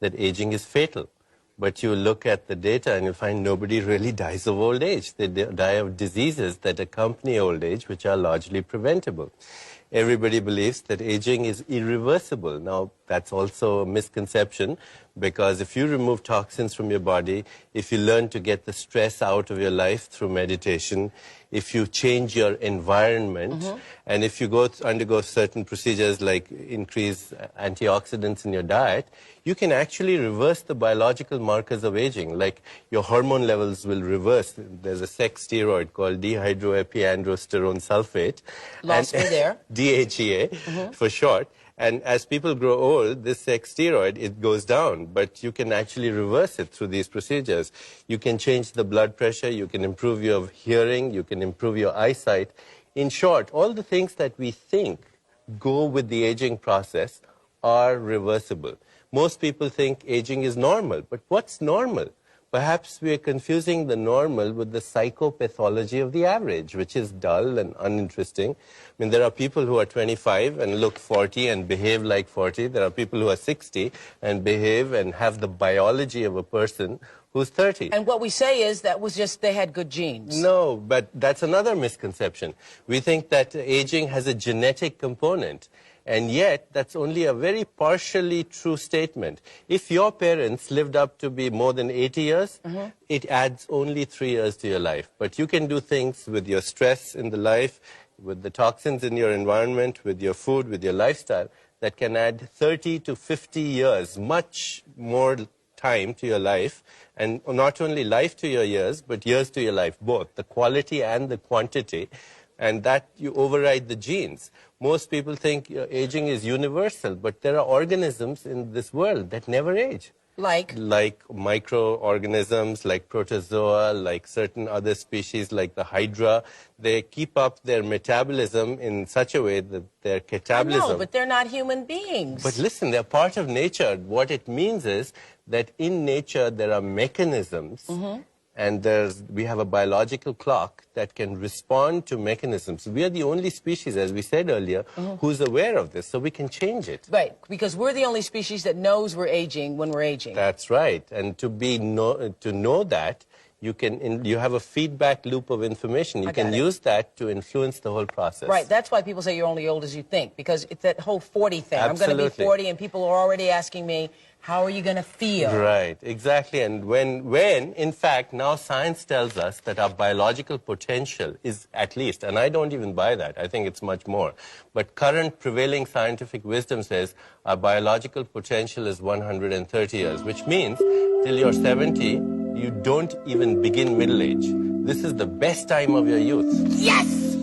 that aging is fatal. But you look at the data and you find nobody really dies of old age. They die of diseases that accompany old age, which are largely preventable. Everybody believes that aging is irreversible. Now, that's also a misconception, because if you remove toxins from your body, if you learn to get the stress out of your life through meditation, if you change your environment, and if you undergo certain procedures like increase antioxidants in your diet, you can actually reverse the biological markers of aging. Like your hormone levels will reverse. There's a sex steroid called dehydroepiandrosterone sulfate. Lost me there. DHEA for short. And as people grow old, this sex steroid, it goes down, but you can actually reverse it through these procedures. You can change the blood pressure, you can improve your hearing, you can improve your eyesight. In short, all the things that we think go with the aging process are reversible. Most people think aging is normal, but what's normal? Perhaps we are confusing the normal with the psychopathology of the average, which is dull and uninteresting. I mean, there are people who are 25 and look 40 and behave like 40. There are people who are 60 and behave and have the biology of a person who's 30. And what we say is that was just they had good genes. No, but that's another misconception. We think that aging has a genetic component. And yet, that's only a very partially true statement. If your parents lived up to be more than 80 years, it adds only 3 years to your life. But you can do things with your stress in the life, with the toxins in your environment, with your food, with your lifestyle, that can add 30 to 50 years, much more time to your life. And not only life to your years, but years to your life, both, the quality and the quantity. And that you override the genes. Most people think aging is universal, but there are organisms in this world that never age. Like? Like microorganisms, like protozoa, like certain other species, like the hydra. They keep up their metabolism in such a way that their catabolism... I know, but they're not human beings. But listen, they're part of nature. What it means is that in nature there are mechanisms and we have a biological clock that can respond to mechanisms. We are the only species, as we said earlier, who's aware of this, so we can change it. Right, because we're the only species that knows we're aging when we're aging. That's right, and to know that, you have a feedback loop of information. You can use that to influence the whole process. Right, that's why people say you're only old as you think, because it's that whole 40 thing. Absolutely. I'm going to be 40 and people are already asking me, how are you going to feel? Right, exactly. And when, in fact, now science tells us that our biological potential is at least, and I don't even buy that, I think it's much more, but current prevailing scientific wisdom says our biological potential is 130 years, which means till you're 70, you don't even begin middle age. This is the best time of your youth. Yes!